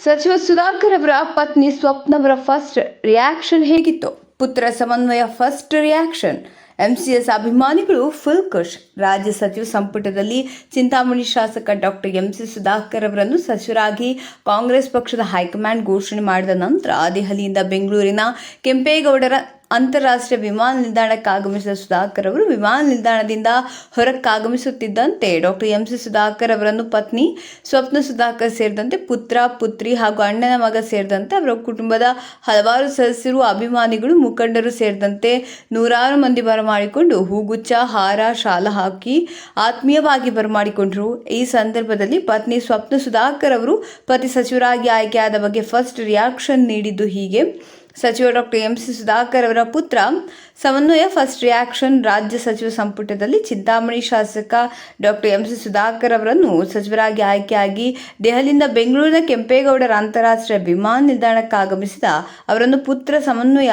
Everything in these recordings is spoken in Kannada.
ಸಚಿವ ಸುಧಾಕರ್ ಅವರ ಪತ್ನಿ ಸ್ವಪ್ನ ಅವರ ಫಸ್ಟ್ ರಿಯಾಕ್ಷನ್ ಹೇಗಿತ್ತು? ಪುತ್ರ ಸಮನ್ವಯ ಫಸ್ಟ್ ರಿಯಾಕ್ಷನ್. ಎಂಸಿಎಸ್ ಅಭಿಮಾನಿಗಳು ಫುಲ್ ಖುಷ್. ರಾಜ್ಯ ಸಚಿವ ಸಂಪುಟದಲ್ಲಿ ಚಿಂತಾಮಣಿ ಶಾಸಕ ಡಾಕ್ಟರ್ ಎಂಸಿ ಸುಧಾಕರ್ ಅವರನ್ನು ಸಚಿವರಾಗಿ ಕಾಂಗ್ರೆಸ್ ಪಕ್ಷದ ಹೈಕಮಾಂಡ್ ಘೋಷಣೆ ಮಾಡಿದ ನಂತರ ದೆಹಲಿಯಿಂದ ಬೆಂಗಳೂರಿನ ಕೆಂಪೇಗೌಡರ ಅಂತಾರಾಷ್ಟ್ರೀಯ ವಿಮಾನ ನಿಲ್ದಾಣಕ್ಕೆ ಆಗಮಿಸಿದ ಸುಧಾಕರ್ ಅವರು ವಿಮಾನ ನಿಲ್ದಾಣದಿಂದ ಹೊರಕ್ಕಾಗಮಿಸುತ್ತಿದ್ದಂತೆ ಡಾಕ್ಟರ್ ಎಂಸಿ ಸುಧಾಕರ್ ಅವರನ್ನು ಪತ್ನಿ ಸ್ವಪ್ನ ಸುಧಾಕರ್ ಸೇರಿದಂತೆ ಪುತ್ರ, ಪುತ್ರಿ ಹಾಗೂ ಅಣ್ಣನ ಮಗ ಸೇರಿದಂತೆ ಅವರ ಕುಟುಂಬದ ಹಲವಾರು ಸದಸ್ಯರು, ಅಭಿಮಾನಿಗಳು, ಮುಖಂಡರು ಸೇರಿದಂತೆ ನೂರಾರು ಮಂದಿ ಬರಮಾಡಿಕೊಂಡು ಹೂಗುಚ್ಛ, ಹಾರ, ಶಾಲ ಹಾಕಿ ಆತ್ಮೀಯವಾಗಿ ಬರಮಾಡಿಕೊಂಡರು. ಈ ಸಂದರ್ಭದಲ್ಲಿ ಪತ್ನಿ ಸ್ವಪ್ನ ಸುಧಾಕರ್ ಅವರು ಪತಿ ಸಚಿವರಾಗಿ ಆಯ್ಕೆಯಾದ ಬಗ್ಗೆ ಫಸ್ಟ್ ರಿಯಾಕ್ಷನ್ ನೀಡಿದ್ದು ಹೀಗೆ. ಸಚಿವ ಡಾಕ್ಟರ್ ಎಂಸಿ ಸುಧಾಕರ್ ಅವರ ಪುತ್ರ ಸಮನ್ವಯ ಫಸ್ಟ್ ರಿಯಾಕ್ಷನ್. ರಾಜ್ಯ ಸಚಿವ ಸಂಪುಟದಲ್ಲಿ ಚಿಂತಾಮಣಿ ಶಾಸಕ ಡಾಕ್ಟರ್ ಎಂಸಿ ಸುಧಾಕರ್ ಅವರನ್ನು ಸಚಿವರಾಗಿ ಆಯ್ಕೆಯಾಗಿ ದೆಹಲಿಯಿಂದ ಬೆಂಗಳೂರಿನ ಕೆಂಪೇಗೌಡರ ಅಂತಾರಾಷ್ಟ್ರೀಯ ವಿಮಾನ ನಿಲ್ದಾಣಕ್ಕೆ ಆಗಮಿಸಿದ ಅವರನ್ನು ಪುತ್ರ ಸಮನ್ವಯ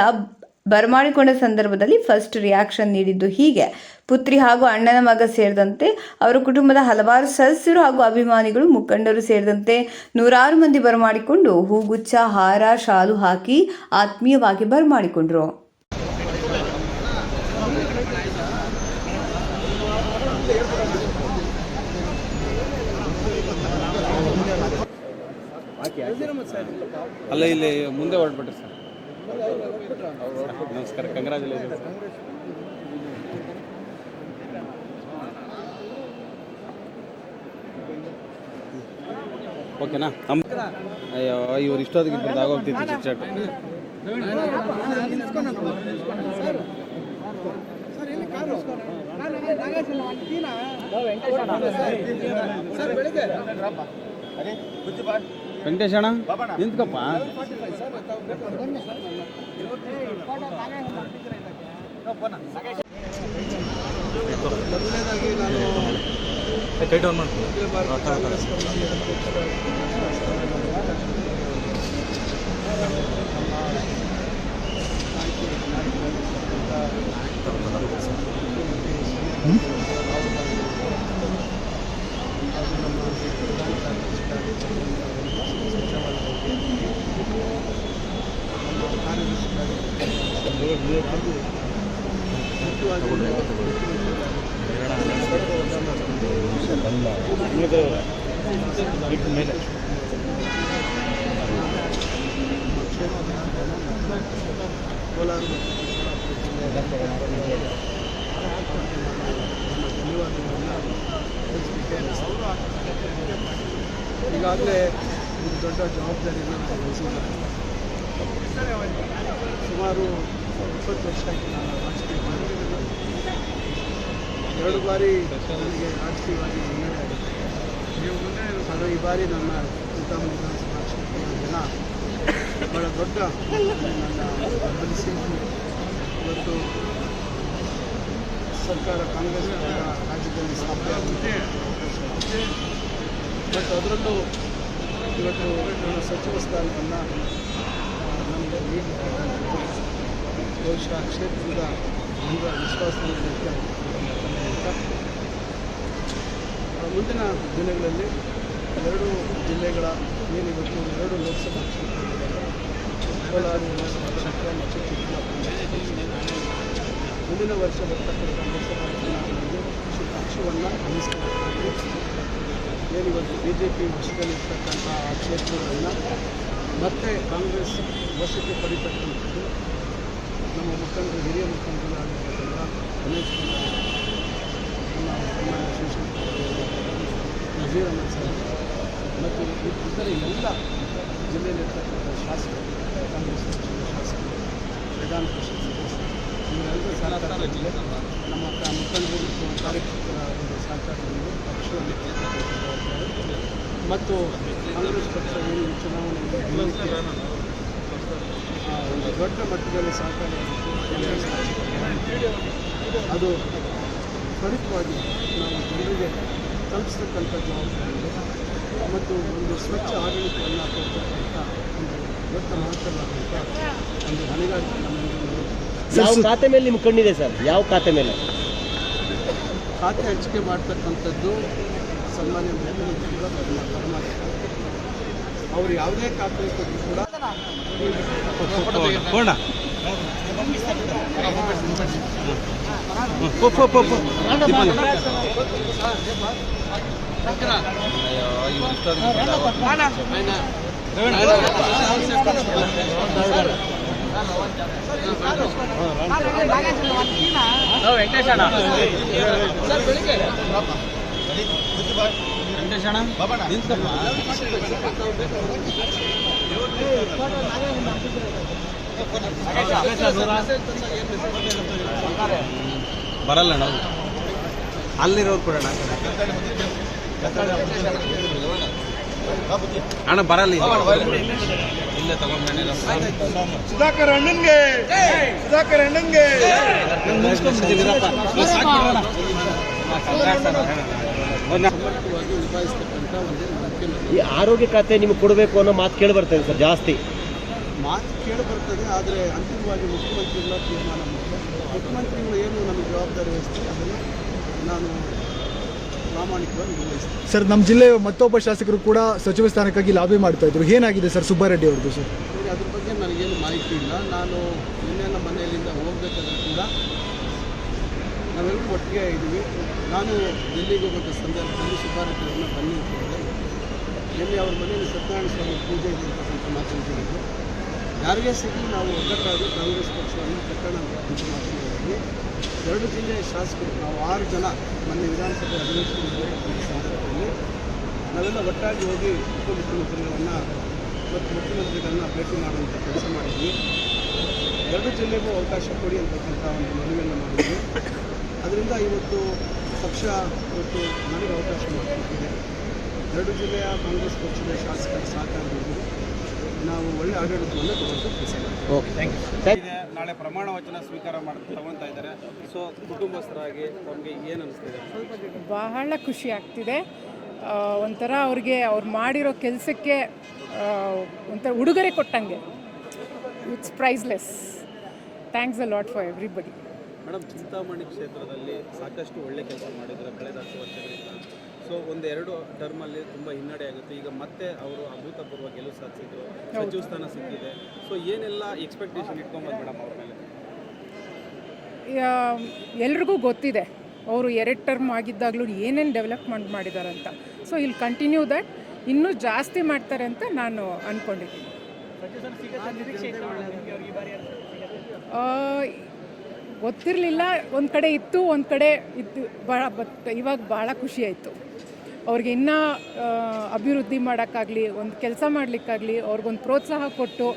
ಬರಮಾಡಿಕೊಂಡ ಸಂದರ್ಭದಲ್ಲಿ ಫಸ್ಟ್ ರಿಯಾಕ್ಷನ್ ನೀಡಿದ್ದು ಹೀಗೆ. ಪುತ್ರಿ ಹಾಗೂ ಅಣ್ಣನ ಮಗ ಸೇರಿದಂತೆ ಅವರ ಕುಟುಂಬದ ಹಲವಾರು ಸದಸ್ಯರು ಹಾಗೂ ಅಭಿಮಾನಿಗಳು, ಮುಖಂಡರು ಸೇರಿದಂತೆ ನೂರಾರು ಮಂದಿ ಬರಮಾಡಿಕೊಂಡು ಹೂಗುಚ್ಛ, ಹಾರ, ಶಾಲು ಹಾಕಿ ಆತ್ಮೀಯವಾಗಿ ಬರಮಾಡಿಕೊಂಡರು. ಅಲ್ಲ, ಇಲ್ಲಿ ಮುಂದೆ ಹೊರಟ್ಬಿಟ್ರಿ ಸರ್. ನಮಸ್ಕಾರ, ಕಂಗ್ರಾಚುಲೇಷನ್. ಓಕೆನಾ? ಅಯ್ಯೋ, ಇವ್ರು ಇಷ್ಟೊತ್ತಿಗೆ ಇಬ್ಬರದ್ದು ಆಗೋಗ್ತಿತ್ತು ಚಿಟ್ಚಾಟ್. ವೆಂಕಟೇಶ್ ಅಣ್ಣ ನಿಂತ್ಕಪ್ಪ. ಕೈ ಡೌನ್ ಮಾಡ್ತೀನಿ. ಮೇಲೆ ಈಗಾಗಲೇ ಒಂದು ದೊಡ್ಡ ಜವಾಬ್ದಾರಿಯನ್ನು ನಾವು ವಹಿಸಿದ್ದಾರೆ. ಸುಮಾರು 20 ವರ್ಷ ಆಗಿ ನಾನು ರಾಜಕೀಯ ಮಾಡಿದ್ದೇನೆ. 2 ಬಾರಿ ನನಗೆ ರಾಜಕೀಯವಾಗಿ ಹಿನ್ನಡೆ ಆಗಿದೆ. ಆದರೆ ಈ ಬಾರಿ ನನ್ನ ಚಿಂತಾಮಣಿ ವಿಧಾನಸಭಾ ಕ್ಷೇತ್ರದ ಜನ ಬಹಳ ದೊಡ್ಡ ನನ್ನ ಬೆಂಬಲಿಸಿ ಇವತ್ತು ಸರ್ಕಾರ ಕಾಂಗ್ರೆಸ್ ರಾಜ್ಯದಲ್ಲಿ ಸ್ಥಾಪನೆಯಾಗಿದೆ. ಬಟ್ ಅದರಲ್ಲೂ ಇವತ್ತು ನನ್ನ ಸಚಿವ ಸ್ಥಾನವನ್ನು ನಮಗೆ ನೀಡಿದ್ದಾರೆ. ಬಹುಶಃ ಕ್ಷೇತ್ರದ ಜನರ ವಿಶ್ವಾಸವನ್ನು ಮುಂದಿನ ದಿನಗಳಲ್ಲಿ 2 ಜಿಲ್ಲೆಗಳ ಏನಿವತ್ತು 2 ಲೋಕಸಭಾ ಕ್ಷೇತ್ರಗಳಿವೆ, ಕೋಲಾರ ಲೋಕಸಭಾ ಕ್ಷೇತ್ರ ಮತ್ತು ಚಿಕ್ಕಬಳ್ಳಾಪುರ. ಮುಂದಿನ ವರ್ಷ ಬರ್ತಕ್ಕಂಥ ಲೋಕಸಭಾ ಚುನಾವಣೆಗೆ ಪಕ್ಷವನ್ನು ವಹಿಸಬೇಕಾಗಿ ಏನಿವತ್ತು BJP ವಶದಲ್ಲಿರ್ತಕ್ಕಂಥ ಆ ಕ್ಷೇತ್ರಗಳನ್ನು ಮತ್ತೆ ಕಾಂಗ್ರೆಸ್ ವಶಕ್ಕೆ ಪಡಿತಕ್ಕಂಥದ್ದು ನಮ್ಮ ಮುಖಂಡರು, ಹಿರಿಯ ಮುಖಂಡರಾಗಿರ್ತಕ್ಕಂಥ ಗಣೇಶ್ ಕುಮಾರ್, ನಮ್ಮ ಶಿವಶಂಕರ್, ನಜೀರ್ ಅಹಮದ್ ಸಾಹೇಬ್ ಮತ್ತು ಇತರ ಎಲ್ಲ ಜಿಲ್ಲೆಯಲ್ಲಿರ್ತಕ್ಕಂಥ ಶಾಸಕರು, ಕಾಂಗ್ರೆಸ್ ಪಕ್ಷದ ಶಾಸಕರು, ವಿಧಾನ ಪರಿಷತ್ ಸದಸ್ಯರು, ಇವರೆಲ್ಲರೂ ಸಹಕಾರದಲ್ಲಿ ನಮ್ಮ ಮುಖಂಡರು ಮತ್ತು ಕಾರ್ಯಕರ್ತರ ಒಂದು ಸಹಕಾರದಲ್ಲಿ ಪಕ್ಷದಲ್ಲಿ ಮತ್ತು ಕಾಂಗ್ರೆಸ್ ಪಕ್ಷ ಏನು ಚುನಾವಣೆಯಲ್ಲಿ ಒಂದು ದೊಡ್ಡ ಮಟ್ಟದಲ್ಲಿ ಸಹಕಾರ ಅದು ತ್ವರಿತವಾಗಿ ನಾವು ಜನರಿಗೆ ತಲುಪಿಸ್ತಕ್ಕಂಥ ಜವಾಬ್ದಾರಿ ಮತ್ತು ಒಂದು ಸ್ವಚ್ಛ ಆಡಳಿತವನ್ನು ಕೊಡ್ತಕ್ಕಂಥ ಒಂದು ದೊಡ್ಡ ಮಹತ್ವವಾದಂಥ ಒಂದು ಹೊಣೆಗಾರಿಕೆ ನಮಗೆ. ಯಾವ ಖಾತೆ ಮೇಲೆ ನಿಮ್ಮ ಕಣ್ಣಿದೆ ಸರ್? ಯಾವ ಖಾತೆ ಮೇಲೆ? ಖಾತೆ ಹಂಚಿಕೆ ಮಾಡ್ತಕ್ಕಂಥದ್ದು ಸನ್ಮಾನ್ಯ ಮುಖ್ಯಮಂತ್ರಿಗಳ ಪರಮಾಧಿಕಾರಿ. ಅವರು ಯಾವುದೇ ಖಾತೆ ಕೊಟ್ಟರು ಕೂಡ ಇವ್ರು ಇಷ್ಟೊತ್ತಿಗೆ ಬರಲ್ಲ ನಾವು ಅಲ್ಲಿರೋರು ಕೊಡೋಣ ಅಣ್ಣ ಬರಲ್ಲ ಇಲ್ಲೇ ತಗೊಂಡ್ಮೇಲೆ ಸುಧಾಕರ್ ಅಣ್ಣನ್ಗೆ ಸುಧಾಕರ್ ಅಣ್ಣನ್ಗೆ ನಿಭಾಯಿಸ್ತಕ್ಕಂಥ ಒಂದು ಮುಖ್ಯಮಂತ್ರಿ ಈ ಆರೋಗ್ಯ ಖಾತೆ ನಿಮ್ಗೆ ಕೊಡಬೇಕು ಅನ್ನೋ ಮಾತು ಕೇಳಿ ಬರ್ತದೆ ಸರ್ ಜಾಸ್ತಿ. ಮಾತು ಕೇಳಿ ಬರ್ತದೆ, ಆದರೆ ಅಂತಿಮವಾಗಿ ಮುಖ್ಯಮಂತ್ರಿಗಳ ತೀರ್ಮಾನ ಮುಖ್ಯ. ಮುಖ್ಯಮಂತ್ರಿಗಳು ಏನು ನಮಗೆ ಜವಾಬ್ದಾರಿ ವಹಿಸ್ತಾರೆ ಅದನ್ನು ನಾನು ಪ್ರಾಮಾಣಿಕವಾಗಿ ನಿರ್ವಹಿಸ್ತೀನಿ. ಸರ್, ನಮ್ಮ ಜಿಲ್ಲೆಯ ಮತ್ತೊಬ್ಬ ಶಾಸಕರು ಕೂಡ ಸಚಿವ ಸ್ಥಾನಕ್ಕಾಗಿ ಲಾಬಿ ಮಾಡ್ತಾ ಇದ್ರು. ಏನಾಗಿದೆ ಸರ್ ಸುಬ್ಬಾರೆಡ್ಡಿ ಅವ್ರದ್ದು? ಸರ್, ನೋಡಿ, ಅದ್ರ ಬಗ್ಗೆ ನನಗೇನು ಮಾಹಿತಿ ಇಲ್ಲ. ನಾನು ನಿನ್ನೆ ನಮ್ಮ ಮನೆಯಲ್ಲಿಂದ ಹೋಗಬೇಕಾದ್ರೆ ಕೂಡ ನಾವೆಲ್ಲರೂ ಒಟ್ಟಿಗೆ ಇದ್ದೀವಿ. ನಾನು ದಿಲ್ಲಿಗೆ ಹೋಗೋದ ಸಂದರ್ಭದಲ್ಲಿ ಸುಬ್ಬಾರೆಡ್ಡಿ ಅವ್ರನ್ನ ಬನ್ನಿ ಅಂತ ಹೇಳಿದೆ. ನಿನ್ನೆ ಅವ್ರ ಮನೆಯಲ್ಲಿ ಸತ್ಯನಾರಾಯಣ ಸ್ವಾಮಿ ಪೂಜೆ ಇದೆ ಅಂತಕ್ಕಂಥ ಮಾತನಾಡಿದ್ರು. ಯಾರಿಗೇ ಸಿಗಲಿ ನಾವು ಒಗ್ಗಟ್ಟಾಗಿ ಕಾಂಗ್ರೆಸ್ ಪಕ್ಷವನ್ನು ಕಟ್ಟೋಣ ಅಂತ ಮಾತನಾಡಿದ್ವಿ. 2 ಜಿಲ್ಲೆಯ ಶಾಸಕರು ನಾವು 6 ಜನ ಮೊನ್ನೆ ವಿಧಾನಸಭೆ ಅಧಿವೇಶನದಲ್ಲಿ ಸಂದರ್ಭದಲ್ಲಿ ನಾವೆಲ್ಲ ಒಟ್ಟಾಗಿ ಹೋಗಿ ಉಪಮುಖ್ಯಮಂತ್ರಿಗಳನ್ನು ಮತ್ತು ಮುಖ್ಯಮಂತ್ರಿಗಳನ್ನ ಭೇಟಿ ಮಾಡುವಂಥ ಕೆಲಸ ಮಾಡಿದ್ವಿ. 2 ಜಿಲ್ಲೆಗೂ ಅವಕಾಶ ಕೊಡಿ ಅಂತಕ್ಕಂಥ ಒಂದು ಮನವಿಯನ್ನು ಮಾಡಿದ್ವಿ. ಅದರಿಂದ ಇವತ್ತು ಪಕ್ಷ ಇವತ್ತು ನನಗೆ ಅವಕಾಶ ಮಾಡಿಕೊಟ್ಟಿದೆ. 2 ಜಿಲ್ಲೆಯ ಕಾಂಗ್ರೆಸ್ ಪಕ್ಷದ ಶಾಸಕರ ಸಹಕಾರದೊಂದಿಗೆ ನಾವು ಒಳ್ಳೆ ಆಡಳಿತವನ್ನು ಕೊಡುವಂಥ ಕೆಲಸ ಮಾಡ್ತೀವಿ. Okay, thank you. ನಾಳೆ ಪ್ರಮಾಣ ವಚನ ಸ್ವೀಕಾರ ತಗೊಳ್ತಾ ಇದ್ದಾರೆ. ಸೊ ಕುಟುಂಬಸ್ಥರಾಗಿ ನಮಗೆ ಏನು ಅನಿಸ್ತಿದೆ? ಬಹಳ ಖುಷಿ ಆಗ್ತಿದೆ. ಒಂಥರ ಅವ್ರಿಗೆ ಅವ್ರು ಮಾಡಿರೋ ಕೆಲಸಕ್ಕೆ ಒಂಥರ ಉಡುಗೊರೆ ಕೊಟ್ಟಂಗೆ. It's priceless. Thanks a lot for everybody. Madam, Chintamani ಕ್ಷೇತ್ರದಲ್ಲಿ ಸಾಕಷ್ಟು ಒಳ್ಳೆ ಕೆಲಸ ಮಾಡಿದ್ದಾರೆ ಕಳೆದ 10 ವರ್ಷಗಳಿಂದ. ಸೊ 1-2 ಟರ್ಮಲ್ಲಿ ತುಂಬ ಹಿನ್ನಡೆ ಆಗುತ್ತೆ. ಈಗ ಮತ್ತೆ ಅವರು ಅಭೂತಪೂರ್ವ ಗೆಲುವು ಸಾಧಿಸಿದ್ರು, ಸಚಿವ ಸ್ಥಾನ ಸಿಕ್ಕಿದೆ. ಸೊ ಏನೆಲ್ಲ ಎಕ್ಸ್ಪೆಕ್ಟೇಷನ್ ಇಟ್ಕೊಂಬೋದು ಮೇಡಮ್ ಅವ್ರ ಮೇಲೆ? ಎಲ್ರಿಗೂ ಗೊತ್ತಿದೆ ಅವರು 2 ಟರ್ಮ್ ಆಗಿದ್ದಾಗಲೂ ಏನೇನು ಡೆವಲಪ್ಮೆಂಟ್ ಮಾಡಿದಾರಂತ. ಸೊ ಇಲ್ಲಿ ಕಂಟಿನ್ಯೂ ದಟ್ ಇನ್ನೂ ಜಾಸ್ತಿ ಮಾಡ್ತಾರೆ ಅಂತ ನಾನು ಅಂದ್ಕೊಂಡಿದ್ದೀನಿ. ಗೊತ್ತಿರಲಿಲ್ಲ, ಒಂದು ಕಡೆ ಇತ್ತು, ಒಂದು ಕಡೆ ಇತ್ತು. ಬಟ್ ಇವಾಗ ಭಾಳ ಖುಷಿ ಆಯಿತು. ಅವ್ರಿಗೆ ಇನ್ನೂ ಅಭಿವೃದ್ಧಿ ಮಾಡೋಕ್ಕಾಗಲಿ, ಒಂದು ಕೆಲಸ ಮಾಡಲಿಕ್ಕಾಗಲಿ ಅವ್ರಿಗೊಂದು ಪ್ರೋತ್ಸಾಹ ಕೊಟ್ಟು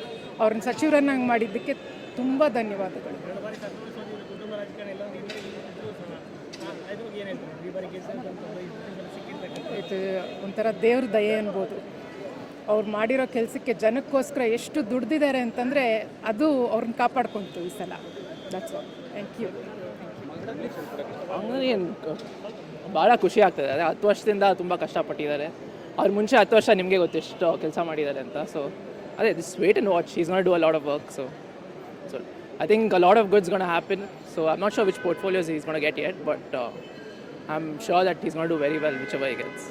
ಅವ್ರನ್ನ ಸಚಿವರನ್ನಾಗಿ ಮಾಡಿದ್ದಕ್ಕೆ ತುಂಬ ಧನ್ಯವಾದಗಳು. ಇದು ಒಂಥರ ದೇವ್ರ ದಯೆ ಅನ್ಬೋದು. ಅವ್ರು ಮಾಡಿರೋ ಕೆಲಸಕ್ಕೆ ಜನಕ್ಕೋಸ್ಕರ ಎಷ್ಟು ದುಡ್ದಿದ್ದಾರೆ ಅಂತಂದರೆ ಅದು ಅವ್ರನ್ನ ಕಾಪಾಡ್ಕೊಳ್ತು ಈ ಸಲ. That's all. Thank you. ಹಂಗಂದ್ರೆ ಏನು ಭಾಳ ಖುಷಿ ಆಗ್ತದೆ. ಅದೇ 10 ವರ್ಷದಿಂದ ತುಂಬ ಕಷ್ಟಪಟ್ಟಿದ್ದಾರೆ. ಅವ್ರು ಮುಂಚೆ 10 ವರ್ಷ ನಿಮಗೆ ಗೊತ್ತು ಎಷ್ಟು ಕೆಲಸ ಮಾಡಿದ್ದಾರೆ ಅಂತ. ಸೊ ಅದೇ this wait and watch. Is gonna do a lot of work. So I think a lot of goods gonna happen. So I am not sure which portfolios is gonna get yet, but I am sure that is gonna do very well whichever he gets.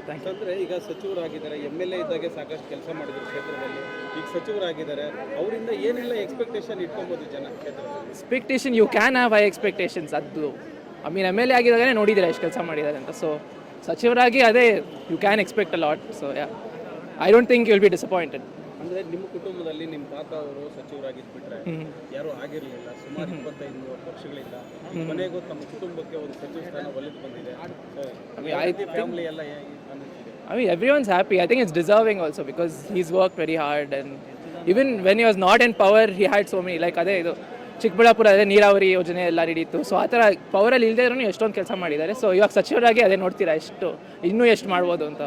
Thank you. ಅಂದರೆ ಈಗ ಸಚಿವರಾಗಿದ್ದಾರೆ, MLA ಇದ್ದಾಗೆ ಸಾಕಷ್ಟು ಕೆಲಸ ಮಾಡಿದ್ರು ಕ್ಷೇತ್ರದಲ್ಲಿ. ಈಗ ಸಚಿವರಾಗಿದ್ದಾರೆ, ಅವರಿಂದ ಏನೆಲ್ಲ ಎಕ್ಸ್ಪೆಕ್ಟೇಷನ್ ಇಟ್ಕೊಬೋದು ಜನ ಕ್ಷೇತ್ರದಲ್ಲಿ? Expectation you can have high expectations. ಅದು ಐ ಮೀನ್ MLA ಆಗಿದ್ದಾಗಲೇ ನೋಡಿದ್ದೀರಾ ಎಷ್ಟು ಕೆಲಸ ಮಾಡಿದ್ದಾರೆ ಅಂತ. ಸೊ ಸಚಿವರಾಗಿ ಅದೇ you can expect a lot. So yeah, I don't think you will be disappointed. ಅಂದರೆ ನಿಮ್ಮ ಕುಟುಂಬದಲ್ಲಿ ನಿಮ್ಮ ತಾತ ಅವರು ಸಚಿವರಾಗಿದ್ಬಿಟ್ರೆ ಯಾರೂ ಆಗಿರಲಿಲ್ಲ ಸುಮಾರು 25-30 ವರ್ಷಗಳಿಂದ. ಕೊನೆಗೂ ತಮ್ಮ ಕುಟುಂಬಕ್ಕೆ ಒಂದು ಸಚಿವ ಸ್ಥಾನ ಒಲಿದು ಬಂದಿದೆ. ಫ್ಯಾಮಿಲಿ ಎಲ್ಲ I mean, everyone's happy. I think it's deserving also because he's worked very hard, and even when he was not in power, he had so many, like ಅದೇ ಇದು ಚಿಕ್ಕಬಳ್ಳಾಪುರ ಅದೇ ನೀರಾವರಿ ಯೋಜನೆ ಎಲ್ಲ ನಡೀತು. ಸೊ ಆ ಥರ ಪವರಲ್ಲಿ ಇಲ್ಲದೇ ಇದ್ರೂ ಎಷ್ಟೊಂದು ಕೆಲಸ ಮಾಡಿದ್ದಾರೆ. ಸೊ ಇವಾಗ ಸಚಿವರಾಗಿ ಅದೇ ನೋಡ್ತೀರಾ ಎಷ್ಟು ಇನ್ನೂ ಎಷ್ಟು ಮಾಡ್ಬೋದು ಅಂತ.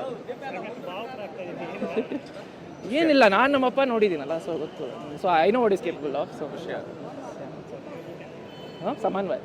ಏನಿಲ್ಲ, ನಾನು ನಮ್ಮಪ್ಪ ನೋಡಿದ್ದೀನಲ್ಲ, ಸೊ ಗೊತ್ತು. So I know what is capable of. So ಹಾಂ, ಸಮನ್ವಯ.